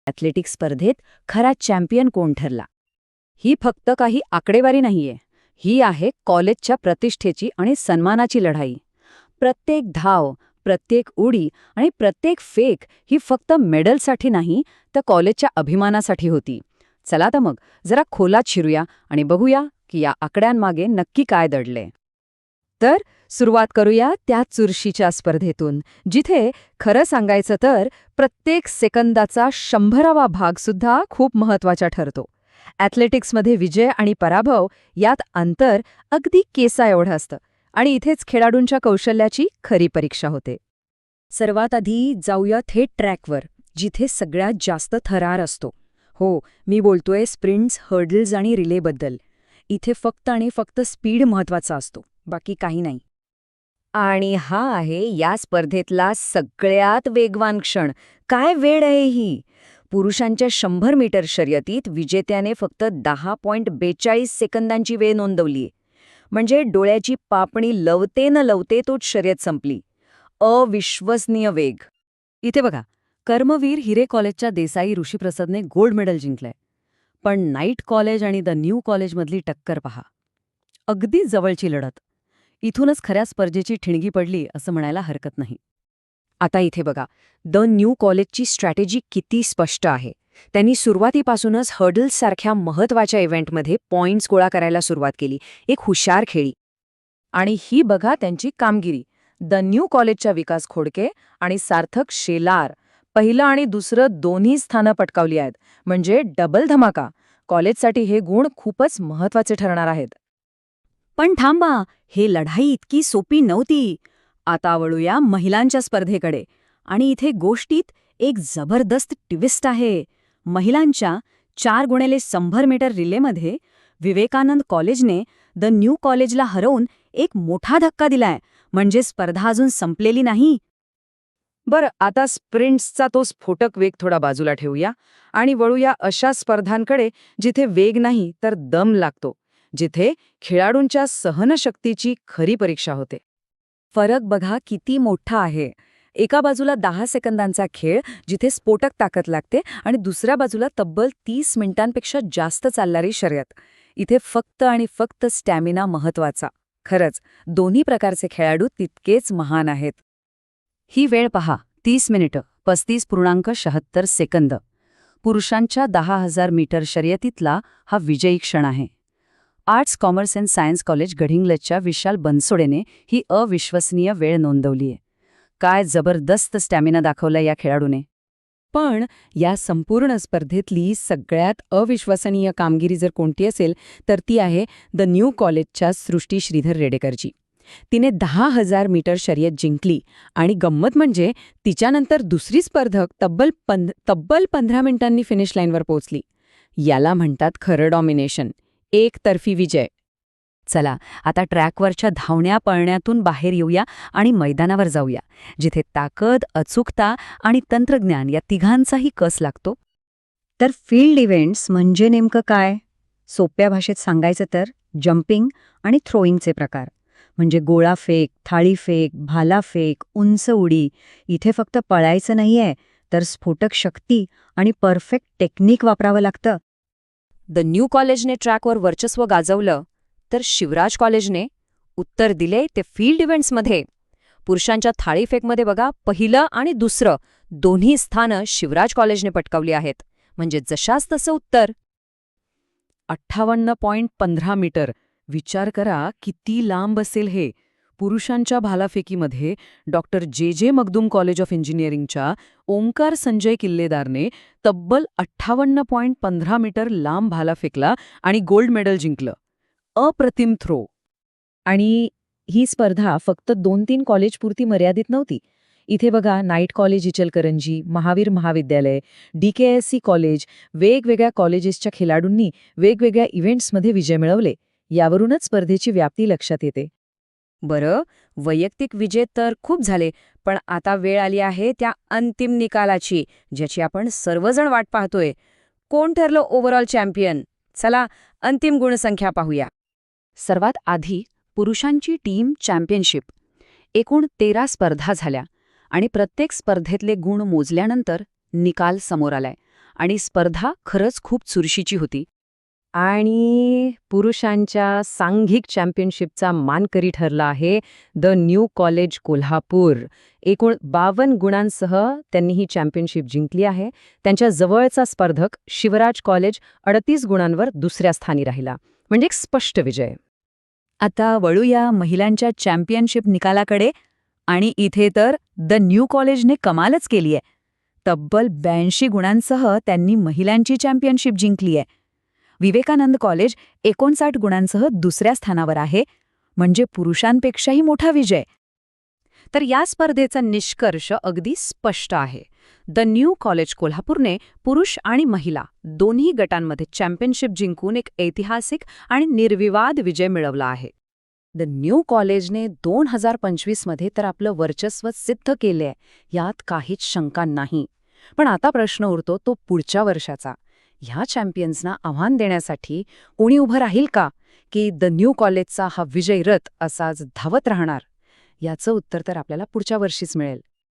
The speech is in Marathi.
ॲथलेटिक्स स्पर्धेत खरा चॅम्पियन कोण ठरला? ही फक्त काही आकडेवारी नाहीये. ही आहे कॉलेजच्या प्रतिष्ठेची आणि सन्मानाची लढाई. प्रत्येक धाव, प्रत्येक उडी आणि प्रत्येक फेक ही फक्त मेडलसाठी नाही, तर कॉलेजच्या अभिमानासाठी होती. चला तर मग जरा खोलात शिरूया आणि बघूया की या आकड्यांमागे नक्की काय दडले. तर सुरुवात करूया त्या चुरशीच्या स्पर्धेतून, जिथे खरं सांगायचं तर प्रत्येक सेकंदाचा 100वा भागसुद्धा खूप महत्त्वाचा ठरतो. ॲथलेटिक्समध्ये विजय आणि पराभव यात अंतर अगदी केसा एवढं असतं आणि इथेच खेळाडूंच्या कौशल्याची खरी परीक्षा होते. सर्वात आधी जाऊया थेट ट्रॅकवर, जिथे सगळ्यात जास्त थरार असतो. हो, मी बोलतोय स्प्रिंट्स, हर्डल्स आणि रिलेबद्दल. इथे फक्त आणि फक्त स्पीड महत्त्वाचा असतो, बाकी काही नाही. आणि हा आहे या स्पर्धेतला सगळ्यात वेगवान क्षण. काय वेळ आहे ही! पुरुषांच्या 100 मीटर शर्यतीत विजेत्याने फक्त 10.42 सेकंदांची वेळ नोंदवलीय. म्हणजे डोळ्याची पापणी लवते न लवते तोच शर्यत संपली. अविश्वसनीय वेग. इथे बघा, कर्मवीर हिरे कॉलेजच्या देसाई ऋषीप्रसादने गोल्ड मेडल जिंकलंय. पण नाईट कॉलेज आणि द न्यू कॉलेजमधली टक्कर पहा. अगदी जवळची लढत. इथूनच खऱ्या स्पर्धेची ठिणगी पडली असं म्हणायला हरकत नाही. आता इथे बघा, द न्यू कॉलेजची स्ट्रॅटेजी किती स्पष्ट आहे. त्यांनी सुरुवातीपासूनच हर्डल्ससारख्या महत्त्वाच्या इव्हेंटमध्ये पॉइंट्स गोळा करायला सुरुवात केली. एक हुशार खेळी. आणि ही बघा त्यांची कामगिरी. द न्यू कॉलेजच्या विकास खोडके आणि सार्थक शेलार पहिलं आणि दुसरं दोन्ही स्थानं पटकावली आहेत. म्हणजे डबल धमाका. कॉलेजसाठी हे गुण खूपच महत्त्वाचे ठरणार आहेत. पण थांबा, हे लढाई इतकी सोपी नव्हती. आता वळूया महिलांच्या स्पर्धेकडे. आणि इथे गोष्टीत एक जबरदस्त ट्विस्ट आहे. महिलांच्या 4x100 मीटर रिलेमध्ये विवेकानंद कॉलेजने द न्यू कॉलेजला हरवून एक मोठा धक्का दिलाय. म्हणजे स्पर्धा अजून संपलेली नाही. बरं, आता स्प्रिंट्सचा तो स्फोटक वेग थोडा बाजूला ठेवूया आणि वळूया अशा स्पर्धांकडे जिथे वेग नाही तर दम लागतो, जिथे खेळाडूंच्या सहनशक्तीची खरी परीक्षा होते. फरक बघा किती मोठा आहे. एका बाजूला 10 सेकंदांचा खेळ जिथे स्फोटक ताकद लागते आणि दुसऱ्या बाजूला तब्बल 30 मिनिटांपेक्षा जास्त चालणारी शर्यत. इथे फक्त आणि फक्त स्टॅमिना महत्वाचा. खरंच, दोन्ही प्रकारचे खेळाडू तितकेच महान आहेत. ही वेळ पहा, 30 मिनिटं 35.76 सेकंद. पुरुषांच्या 10,000 मीटर शर्यतीतला हा विजयी क्षण आहे. Arts, commerce and science college गडिंग्लजच्या विशाल बनसोडेने ही अविश्वसनीय वेळ नोंदवलीय. काय जबरदस्त स्टॅमिना दाखवला या खेळाडूने. पण या संपूर्ण स्पर्धेतली सगळ्यात अविश्वसनीय कामगिरी जर कोणती असेल तर ती आहे द न्यू कॉलेजच्या सृष्टी श्रीधर रेडेकरची. तिने 10,000 मीटर शर्यत जिंकली आणि गंमत म्हणजे तिच्यानंतर दुसरी स्पर्धक तब्बल 15 मिनिटांनी फिनिश लाईनवर पोहोचली. याला म्हणतात खरं डॉमिनेशन, एकतर्फी विजय. चला आता ट्रॅकवरच्या धावण्या पळण्यातून बाहेर येऊया आणि मैदानावर जाऊया, जिथे ताकद, अचूकता आणि तंत्रज्ञान या तिघांचाही कस लागतो. तर फील्ड इव्हेंट्स म्हणजे नेमकं काय? सोप्या भाषेत सांगायचं तर जम्पिंग आणि थ्रोईंगचे प्रकार. म्हणजे गोळाफेक, थाळीफेक, भालाफेक, उंच उडी. इथे फक्त पळायचं नाहीये, तर स्फोटक शक्ती आणि परफेक्ट टेक्निक वापरावं लागतं. द न्यू कॉलेजने ट्रॅकवर वर्चस्व गाजवलं, तर शिवराज कॉलेजने उत्तर दिले ते फील्ड इव्हेंट्समध्ये. पुरुषांच्या थाळीफेकमध्ये बघा, पहिलं आणि दुसरं दोन्ही स्थानं शिवराज कॉलेजने पटकावली आहेत. म्हणजे जशास तसं उत्तर. 58.15 मीटर. विचार करा किती लांब असेल हे. पुरुषांच्या भालाफेकीमध्ये डॉक्टर जे मगदूम कॉलेज ऑफ इंजिनिअरिंगच्या ओंकार संजय किल्लेदारने तब्बल 58.15 मीटर लांब भाला फेकला आणि गोल्ड मेडल जिंकलं. अप्रतिम थ्रो. आणि ही स्पर्धा फक्त 2-3 कॉलेजपुरती मर्यादित नव्हती. इथे बघा, नाईट कॉलेज इचलकरंजी, महावीर महाविद्यालय, DKSC कॉलेज, वेगवेगळ्या कॉलेजेसच्या खेळाडूंनी वेगवेगळ्या इव्हेंट्समध्ये विजय मिळवले. यावरूनच स्पर्धेची व्याप्ती लक्षात येते. बरं, वैयक्तिक विजय तर खूप झाले, पण आता वेळ आली आहे त्या अंतिम निकालाची, ज्याची आपण सर्वजण वाट पाहतोय. कोण ठरलं ओव्हरऑल चॅम्पियन? चला अंतिम गुणसंख्या पाहूया. सर्वात आधी पुरुषांची टीम चॅम्पियनशिप. एकूण 13 स्पर्धा झाल्या आणि प्रत्येक स्पर्धेतले गुण मोजल्यानंतर निकाल समोर आलाय. आणि स्पर्धा खरंच खूप चुरशीची होती. आणि पुरुषांच्या सांघिक चॅम्पियनशिपचा मानकरी ठरला आहे द न्यू कॉलेज कोल्हापूर. एकूण 52 गुणांसह त्यांनी ही चॅम्पियनशिप जिंकली आहे. त्यांच्या जवळचा स्पर्धक शिवराज कॉलेज 38 गुणांवर दुसऱ्या स्थानी राहिला. म्हणजे एक स्पष्ट विजय. आता वळूया महिलांच्या चॅम्पियनशिप निकालाकडे. आणि इथे तर द न्यू कॉलेजने कमालच केलीय. तब्बल 82 गुणांसह त्यांनी महिलांची चॅम्पियनशिप जिंकलीय. विवेकानंद कॉलेज 59 गुणांसह दुसऱ्या स्थानावर आहे, म्हणजे पुरुषांपेक्षाही मोठा विजय. तर या स्पर्धेचा निष्कर्ष अगदी स्पष्ट आहे. द न्यू कॉलेज कोल्हापूरने पुरुष आणि महिला दोन्ही गटांमध्ये चॅम्पियनशिप जिंकून एक ऐतिहासिक आणि निर्विवाद विजय मिळवला आहे. द न्यू कॉलेजने 2025 मध्ये तर आपलं वर्चस्व सिद्ध केलंय, यात काहीच शंका नाही. पण आता प्रश्न उरतो तो पुढच्या वर्षाचा. ह्या चॅम्पियन्सना आव्हान देण्यासाठी कोणी उभं राहील का, की द न्यू कॉलेजचा हा विजय रथ असाच धावत राहणार? याचं उत्तर तर आपल्याला पुढच्या वर्षीच मिळेल.